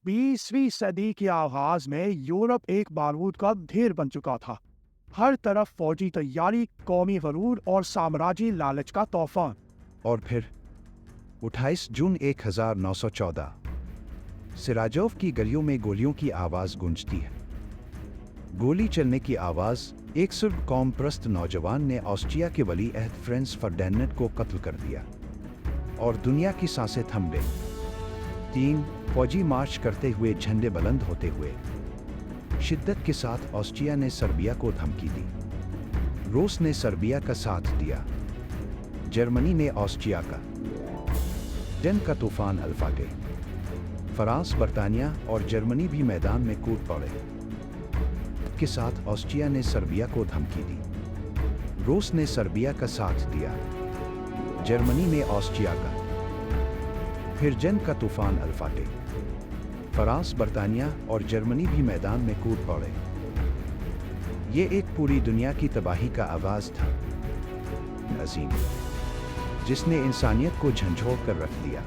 20वीं सदी के आगाज में यूरोप एक बारूद का ढेर बन चुका था। हर तरफ फौजी तैयारी, कौमी गरूर और साम्राज्य लालच का तूफान। और फिर 28 जून 1914 सिराजोव की गलियों में गोलियों की आवाज गूंजती है। गोली चलने की आवाज, एक सर्ब कौम प्रस्त नौजवान ने ऑस्ट्रिया के वली अहद फ्रांज फर्डिनेंड को कत्ल कर दिया और दुनिया की सांसें थम गईं। 3 फौजी मार्च करते हुए, झंडे बुलंद होते हुए, शिद्दत के साथ ऑस्ट्रिया ने सर्बिया को धमकी दी। रूस ने सर्बिया का साथ दिया, जर्मनी ने ऑस्ट्रिया का। जंग का तूफान अल्फा गए। फ्रांस, बर्तानिया और जर्मनी भी मैदान में कूद पड़े। के साथ ऑस्ट्रिया ने सर्बिया को धमकी दी। रूस ने सर्बिया का साथ दिया, जर्मनी ने ऑस्ट्रिया का। फिर जंग का तूफान अल्फा गई। फ्रांस, बर्तानिया और जर्मनी भी मैदान में कूद पड़े। ये एक पूरी दुनिया की तबाही का आगाज था, अजीम, जिसने इंसानियत को झंझोड़ कर रख दिया।